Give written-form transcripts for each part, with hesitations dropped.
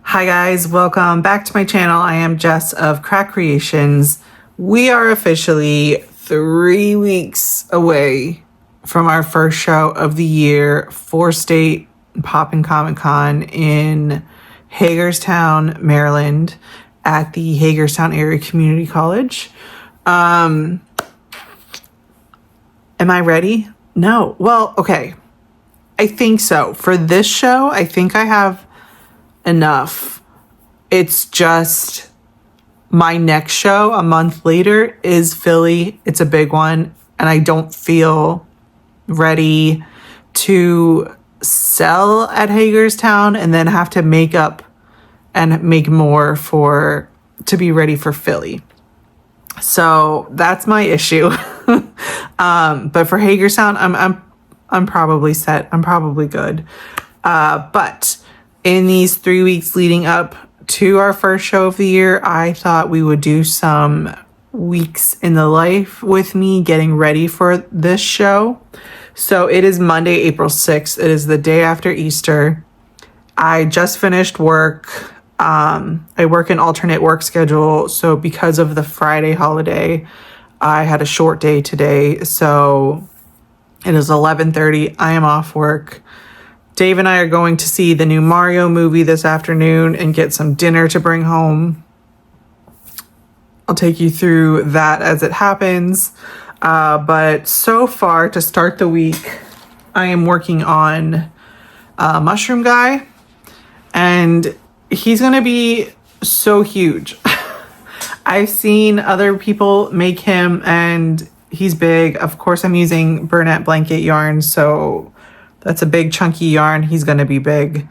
Hi guys, welcome back to my channel. I am Jess of Crack Creations. We are officially 3 weeks away from our first show of the year, 4-State Poppin' Comic Con in Hagerstown, Maryland at the Hagerstown Area Community College. Am I ready? No. Well, okay. I think so. For this show, I think I have enough. It's just my next show a month later is Philly. It's a big one, and I don't feel ready to sell at Hagerstown and then have to make up and make more to be ready for Philly. So that's my issue. But for Hagerstown, I'm probably set. I'm probably good. But in these 3 weeks leading up to our first show of the year, I thought we would do some weeks in the life with me getting ready for this show. So it is Monday, April 6th. It is the day after Easter. I just finished work. I work an alternate work schedule. So because of the Friday holiday, I had a short day today. So it is 11:30. I am off work. Dave and I are going to see the new Mario movie this afternoon and get some dinner to bring home. I'll take you through that as it happens. But so far, to start the week, I am working on Mushroom Guy. And he's going to be so huge. I've seen other people make him and he's big. Of course, I'm using Burnett blanket yarn, so that's a big chunky yarn. He's going to be big.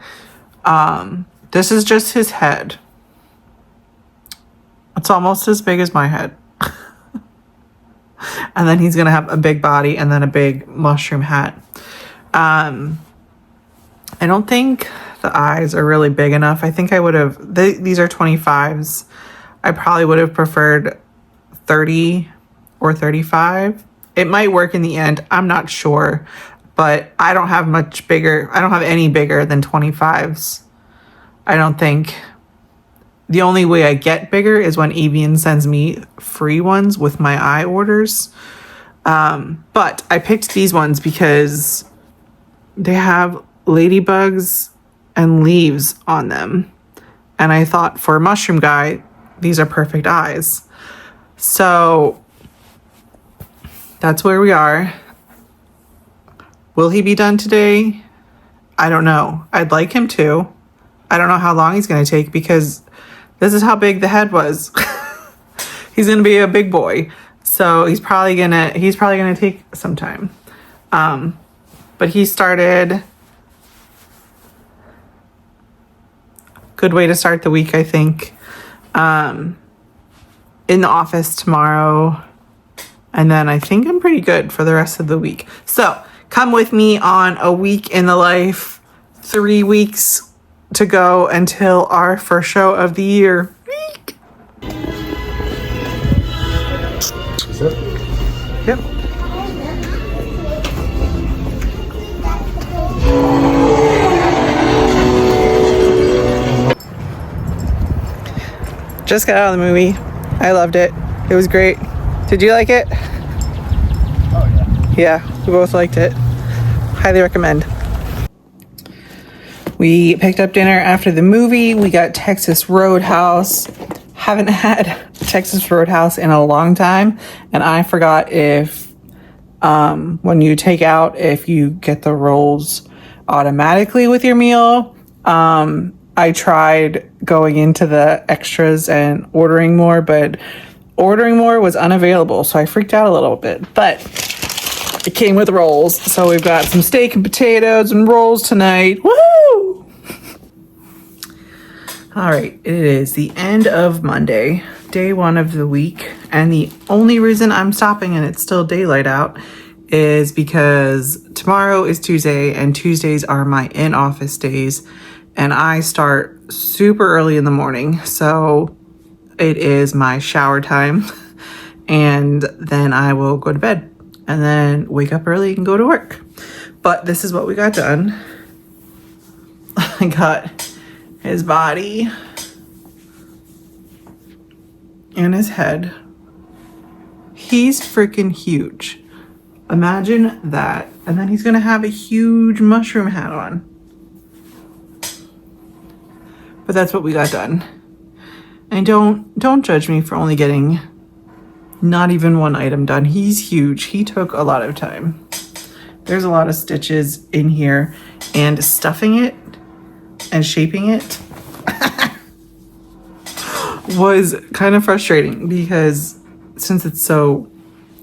This is just his head. It's almost as big as my head. And then he's going to have a big body and then a big mushroom hat. I don't think the eyes are really big enough. I think I would have... These are 25s. I probably would have preferred 30 or 35. It might work in the end. I'm not sure. But I don't have much bigger. I don't have any bigger than 25s. I don't think. The only way I get bigger is when Avian sends me free ones with my eye orders. But I picked these ones because they have ladybugs and leaves on them. And I thought for Mushroom Guy, these are perfect eyes. So that's where we are. Will he be done today? I don't know. I'd like him to. I don't know how long he's going to take because this is how big the head was. He's going to be a big boy. So he's probably going to take some time. But he started. Good way to start the week, I think. In the office tomorrow. And then I think I'm pretty good for the rest of the week. So come with me on a week in the life. 3 weeks to go until our first show of the year. Is it? Yep. Just got out of the movie. I loved it. It was great. Did you like it? Oh, yeah. Yeah, we both liked it. Highly recommend. We picked up dinner after the movie. We got Texas Roadhouse. Haven't had Texas Roadhouse in a long time. And I forgot if when you take out, if you get the rolls automatically with your meal. I tried going into the extras and ordering more, but ordering more was unavailable. So I freaked out a little bit. But it came with rolls. So we've got some steak and potatoes and rolls tonight. Woo! All right, it is the end of Monday, day 1 of the week. And the only reason I'm stopping and it's still daylight out is because tomorrow is Tuesday and Tuesdays are my in-office days. And I start super early in the morning. So it is my shower time. And then I will go to bed. And then wake up early and go to work. But this is what we got done. I got his body and his head. He's freaking huge. Imagine that. And then he's gonna have a huge mushroom hat on. But that's what we got done. And don't judge me for only getting not even one item done. He's huge. He took a lot of time. There's a lot of stitches in here, and stuffing it and shaping it was kind of frustrating because since it's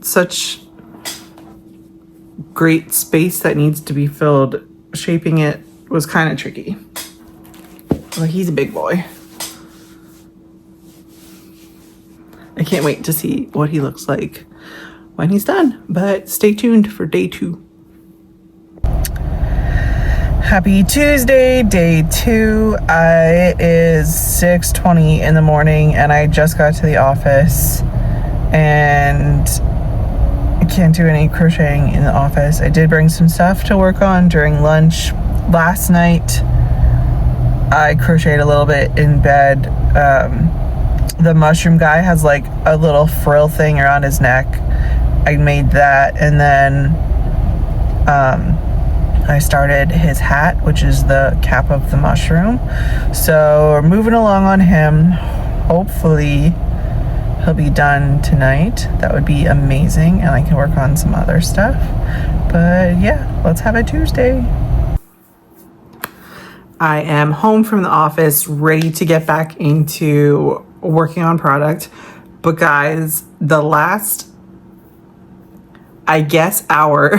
such great space that needs to be filled, shaping it was kind of tricky. But he's a big boy. I can't wait to see what he looks like when he's done, but stay tuned for day 2. Happy Tuesday, day 2. It is 6:20 in the morning and I just got to the office and I can't do any crocheting in the office. I did bring some stuff to work on during lunch. Last night, I crocheted a little bit in bed. The mushroom guy has like a little frill thing around his neck. I made that, and then I started his hat, which is the cap of the mushroom. So we're moving along on him. Hopefully he'll be done tonight. That would be amazing, and I can work on some other stuff. But yeah, let's have a Tuesday. I am home from the office, ready to get back into working on product. But guys, the last, I guess, hour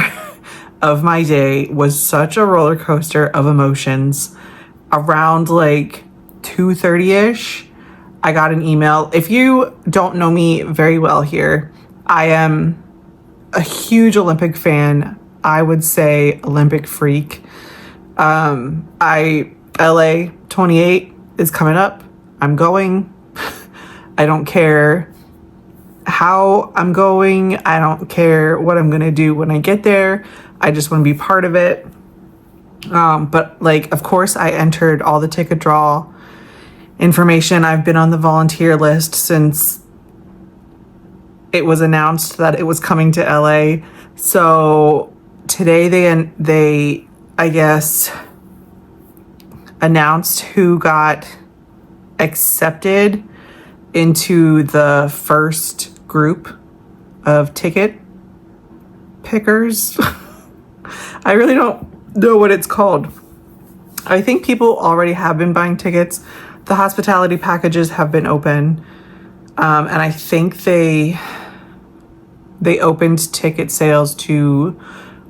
of my day was such a roller coaster of emotions. Around like 2:30ish, I got an email. If you don't know me very well here, I am a huge Olympic fan. I would say Olympic freak. LA 28 is coming up. I'm going. I don't care how I'm going. I don't care what I'm gonna do when I get there. I just want to be part of it. But like, of course, I entered all the ticket draw information. I've been on the volunteer list since it was announced that it was coming to LA. So today they I guess announced who got accepted into the first group of ticket pickers. I really don't know what it's called. I think people already have been buying tickets. The hospitality packages have been open. And I think they opened ticket sales to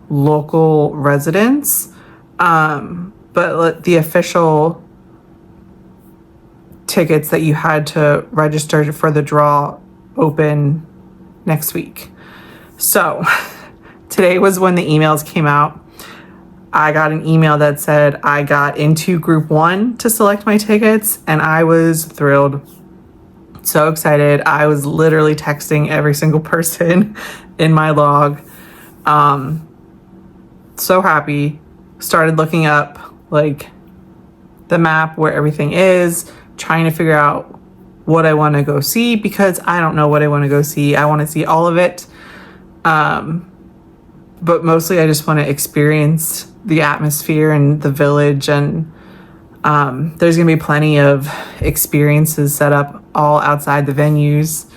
local residents. But the official tickets that you had to register for the draw open next week. So today was when the emails came out. I got an email that said I got into group 1 to select my tickets, and I was thrilled. So excited. I was literally texting every single person in my log. So happy. Started looking up like the map where everything is, trying to figure out what I want to go see, because I don't know what I want to go see. I want to see all of it. But mostly I just want to experience the atmosphere and the village, and there's going to be plenty of experiences set up all outside the venues.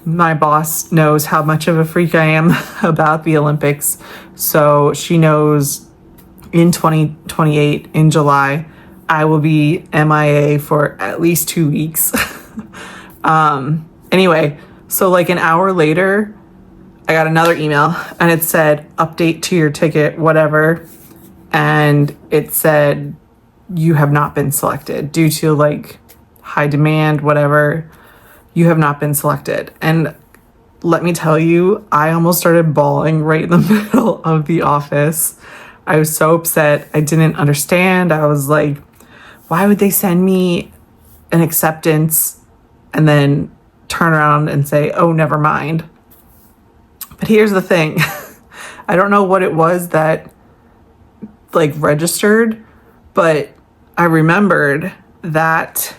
My boss knows how much of a freak I am about the Olympics, so she knows in 2028, in July, I will be MIA for at least 2 weeks. Anyway, so like an hour later, I got another email and it said, update to your ticket, whatever. And it said, you have not been selected due to like high demand, whatever. You have not been selected. And let me tell you, I almost started bawling right in the middle of the office. I was so upset. I didn't understand. I was like, why would they send me an acceptance and then turn around and say, oh, never mind. But here's the thing. I don't know what it was that like registered, but I remembered that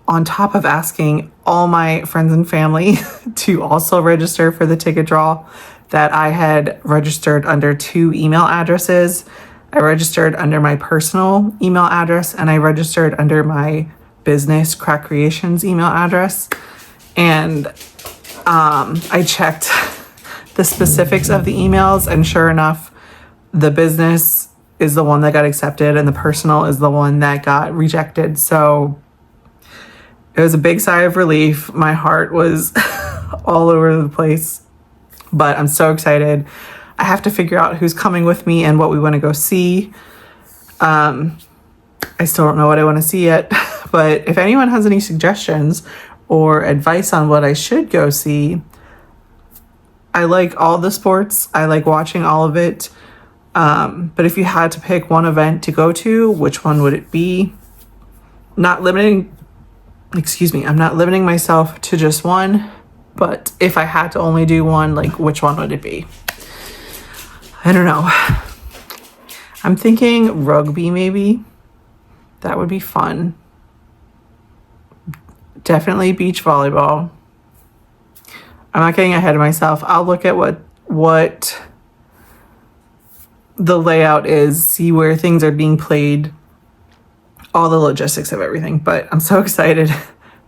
on top of asking all my friends and family to also register for the ticket draw, that I had registered under 2 email addresses. I registered under my personal email address and I registered under my business Crack Creations email address. And I checked the specifics of the emails, and sure enough, the business is the one that got accepted and the personal is the one that got rejected. So it was a big sigh of relief. My heart was all over the place, but I'm so excited. I have to figure out who's coming with me and what we want to go see. I still don't know what I want to see yet, but if anyone has any suggestions or advice on what I should go see, I like all the sports. I like watching all of it. But if you had to pick one event to go to, which one would it be? I'm not limiting myself to just one, but if I had to only do one, like, which one would it be? I don't know. I'm thinking rugby, maybe. That would be fun. Definitely beach volleyball. I'm not getting ahead of myself. I'll look at what the layout is, see where things are being played, all the logistics of everything. But I'm so excited.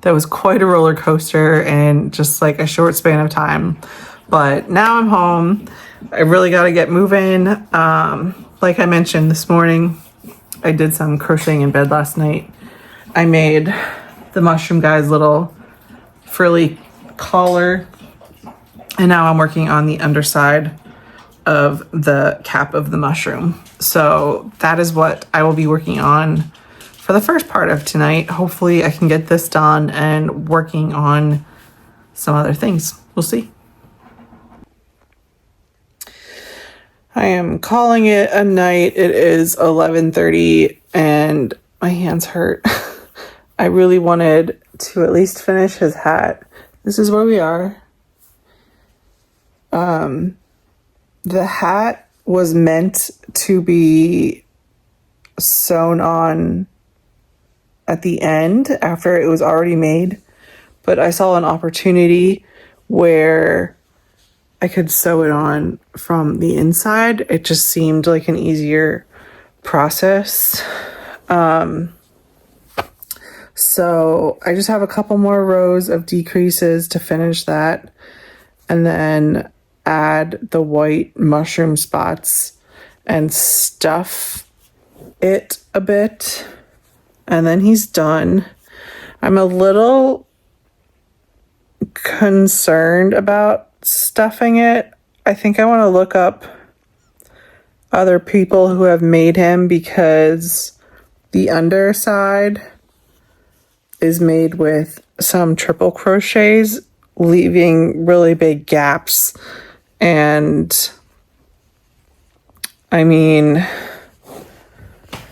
That was quite a roller coaster in just like a short span of time. But now I'm home. I really got to get moving. Like I mentioned this morning, I did some crocheting in bed last night. I made the mushroom guy's little frilly collar. And now I'm working on the underside of the cap of the mushroom. So that is what I will be working on for the first part of tonight. Hopefully I can get this done and working on some other things. We'll see. I am calling it a night. It is 11:30 and my hands hurt. I really wanted to at least finish his hat. This is where we are. The hat was meant to be sewn on at the end after it was already made, but I saw an opportunity where I could sew it on from the inside. It just seemed like an easier process. So I just have a couple more rows of decreases to finish that, and then add the white mushroom spots and stuff it a bit, and then he's done. I'm a little concerned about stuffing it. I think I want to look up other people who have made him, because the underside is made with some triple crochets, leaving really big gaps. And I mean,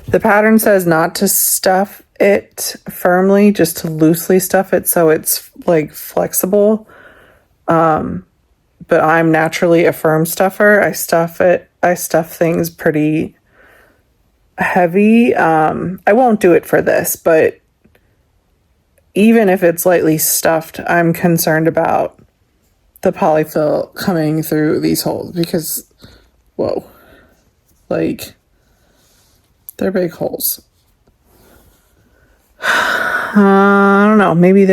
the pattern says not to stuff it firmly, just to loosely stuff it so it's like flexible. But I'm naturally a firm stuffer. I stuff things pretty heavy. I won't do it for this, but even if it's lightly stuffed, I'm concerned about the polyfill coming through these holes, because, whoa, like, they're big holes. I don't know. Maybe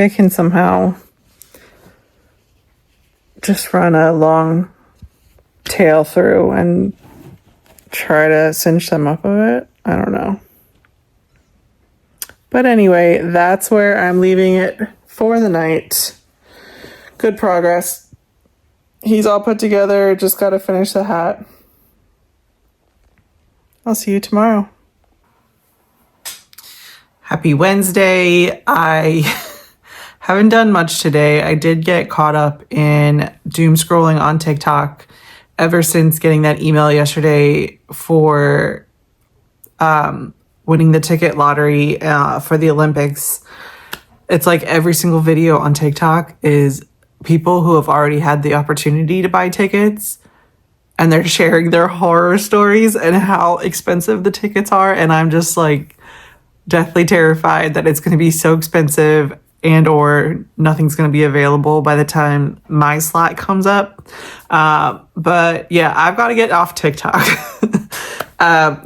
I can somehow just run a long tail through and try to cinch them up a bit. I don't know. But anyway, that's where I'm leaving it for the night. Good progress. He's all put together. Just got to finish the hat. I'll see you tomorrow. Happy Wednesday. I haven't done much today. I did get caught up in doom scrolling on TikTok ever since getting that email yesterday for winning the ticket lottery for the Olympics. It's like every single video on TikTok is people who have already had the opportunity to buy tickets and they're sharing their horror stories and how expensive the tickets are. And I'm just like deathly terrified that it's going to be so expensive and or nothing's going to be available by the time my slot comes up. But yeah, I've got to get off TikTok.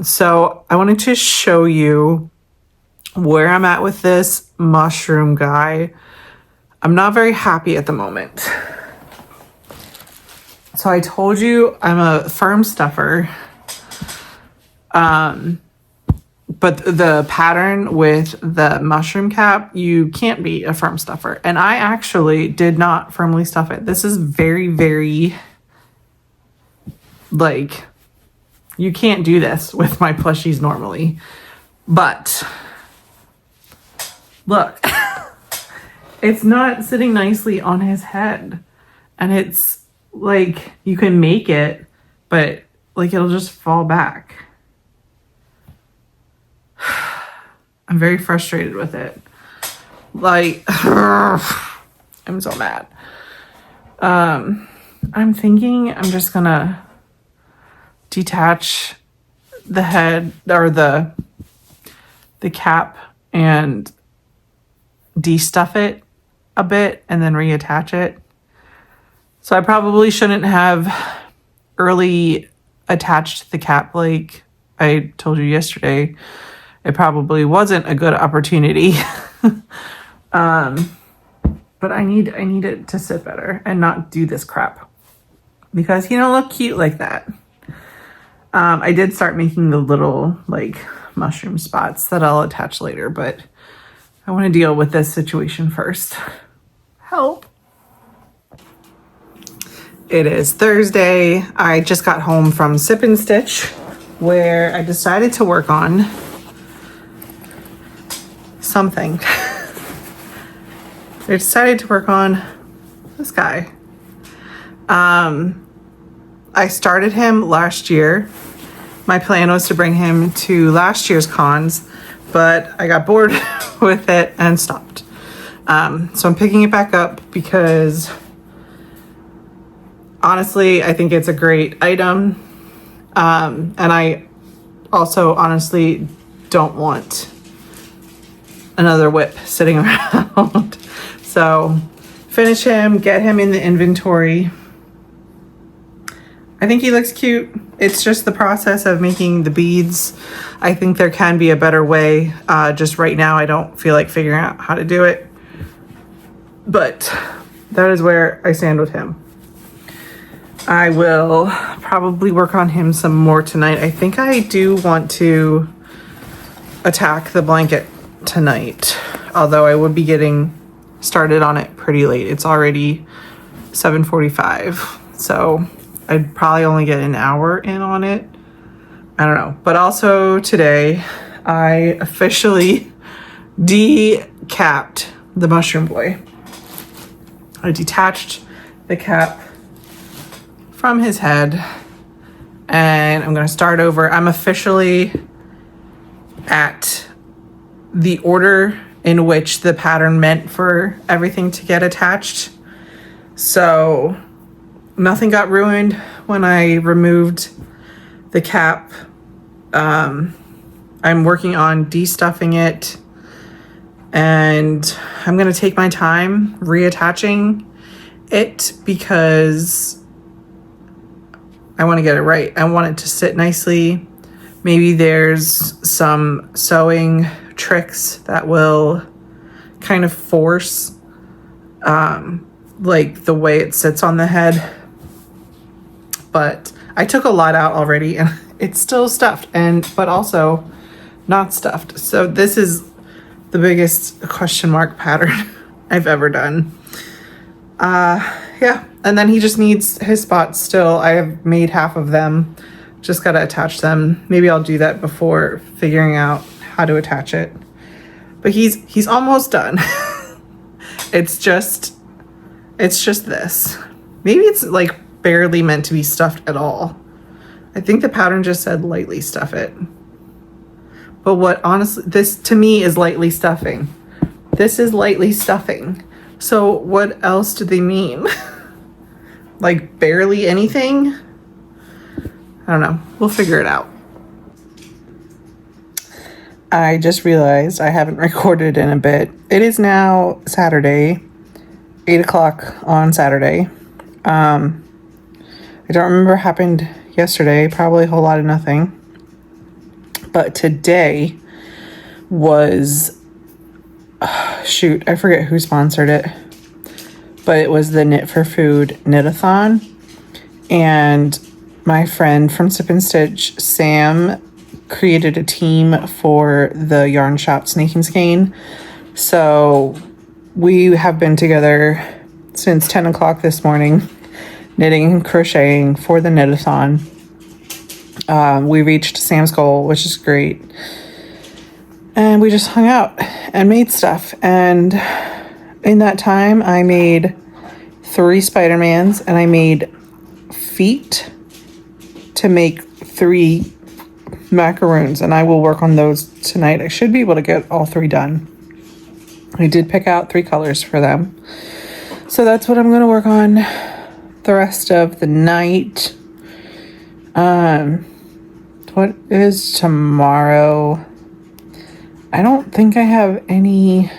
So I wanted to show you where I'm at with this mushroom guy. I'm not very happy at the moment. So I told you I'm a firm stuffer. But the pattern with the mushroom cap, you can't be a firm stuffer. And I actually did not firmly stuff it. This is very, very, like, you can't do this with my plushies normally. But, look, it's not sitting nicely on his head. And it's, like, you can make it, but, like, it'll just fall back. I'm very frustrated with it. Like, I'm so mad. I'm thinking I'm just gonna detach the head or the cap and de-stuff it a bit and then reattach it. So I probably shouldn't have early attached the cap like I told you yesterday. It probably wasn't a good opportunity. But I need it to sit better and not do this crap. Because he don't look cute like that. I did start making the little like mushroom spots that I'll attach later, but I want to deal with this situation first. Help. It is Thursday. I just got home from Sip and Stitch where I decided to work on something. I decided to work on this guy. I started him last year. My plan was to bring him to last year's cons, but I got bored with it and stopped. So I'm picking it back up because honestly, I think it's a great item. And I also honestly don't want another whip sitting around. So finish him, get him in the inventory. I think he looks cute. It's just the process of making the beads. I think there can be a better way. Just right now, I don't feel like figuring out how to do it. But that is where I stand with him. I will probably work on him some more tonight. I think I do want to attack the blanket tonight, although I would be getting started on it pretty late. It's already 7:45, so I'd probably only get an hour in on it. I don't know. But also today, I officially decapped the mushroom boy. I detached the cap from his head, and I'm going to start over. I'm officially at the order in which the pattern meant for everything to get attached. So nothing got ruined when I removed the cap. I'm working on de-stuffing it, and I'm going to take my time reattaching it because I want to get it right. I want it to sit nicely. Maybe there's some sewing tricks that will kind of force like the way it sits on the head. But I took a lot out already and it's still stuffed but also not stuffed. So this is the biggest question mark pattern I've ever done. Yeah, and then he just needs his spots still. I have made half of them. Just got to attach them. Maybe I'll do that before figuring out how to attach it. But he's almost done. It's just this. Maybe it's like barely meant to be stuffed at all. I think the pattern just said lightly stuff it. But what honestly, this to me is lightly stuffing. This is lightly stuffing. So what else do they mean? Like barely anything? I don't know. We'll figure it out. I just realized I haven't recorded in a bit. It is now Saturday, 8 o'clock on Saturday. I don't remember what happened yesterday. Probably a whole lot of nothing. But today was, shoot, I forget who sponsored it. But it was the Knit for Food knit-a-thon. And my friend from Sip and Stitch, Sam, created a team for the yarn shop Snake and Skein. So we have been together since 10 o'clock this morning, knitting and crocheting for the knit-a-thon. We reached Sam's goal, which is great. And we just hung out and made stuff. And in that time, I made 3 Spider-Mans and I made feet to make 3 macaroons, and I will work on those tonight. I should be able to get all 3 done. I did pick out 3 colors for them. So that's what I'm going to work on the rest of the night. What is tomorrow? I don't think I have any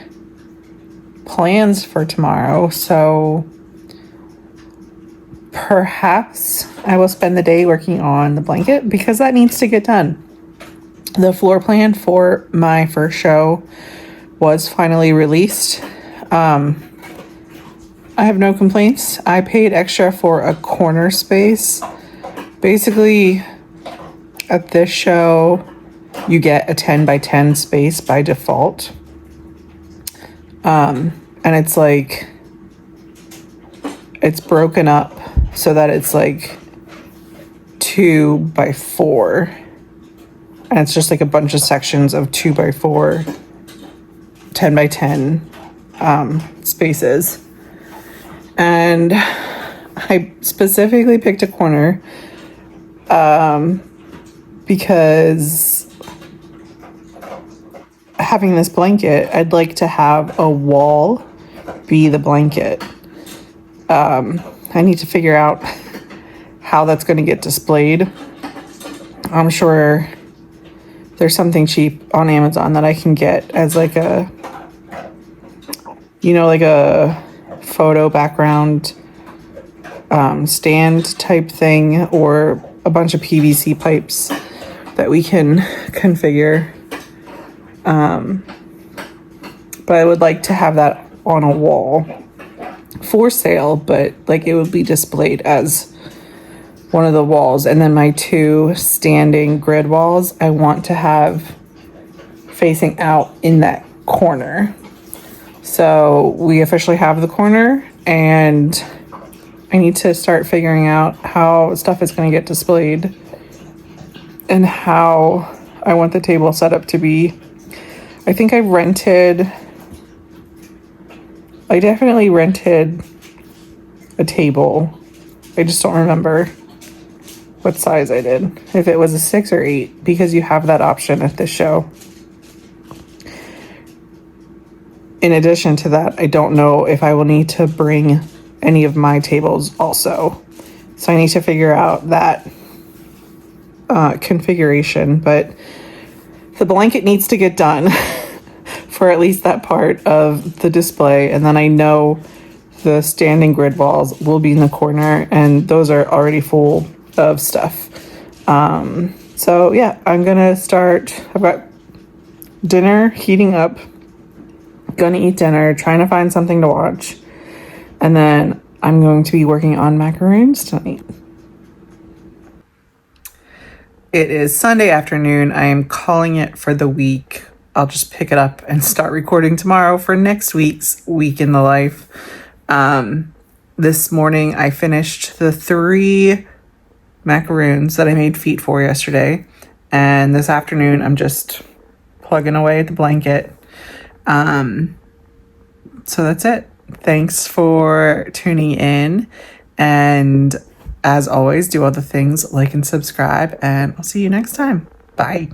plans for tomorrow, so perhaps I will spend the day working on the blanket because that needs to get done. The floor plan for my first show was finally released. I have no complaints. I paid extra for a corner space. Basically, at this show, you get a 10 by 10 space by default. And it's like, it's broken up so that it's like 2 by 4. And it's just like a bunch of sections of 2 by 4, 10 by 10 spaces. And I specifically picked a corner because having this blanket, I'd like to have a wall be the blanket. I need to figure out how that's going to get displayed. I'm sure there's something cheap on Amazon that I can get as like a, like a photo background stand type thing, or a bunch of PVC pipes that we can configure. But I would like to have that on a wall for sale, but like it would be displayed as one of the walls. And then my 2 standing grid walls, I want to have facing out in that corner. So we officially have the corner, and I need to start figuring out how stuff is going to get displayed and how I want the table set up to be. I think I definitely rented a table. I just don't remember what size I did. If it was a 6 or 8, because you have that option at this show. In addition to that, I don't know if I will need to bring any of my tables also. So I need to figure out that configuration, but the blanket needs to get done for at least that part of the display. And then I know the standing grid walls will be in the corner, and those are already full of stuff. So yeah, I'm gonna start. I've got dinner heating up, gonna eat dinner, trying to find something to watch, and then I'm going to be working on macaroons tonight. It is Sunday afternoon. I am calling it for the week. I'll just pick it up and start recording tomorrow for next week's Week in the Life. This morning I finished the 3 macaroons that I made feet for yesterday. And this afternoon I'm just plugging away at the blanket. So that's it. Thanks for tuning in. And as always, do all the things, like and subscribe, and I'll see you next time. Bye.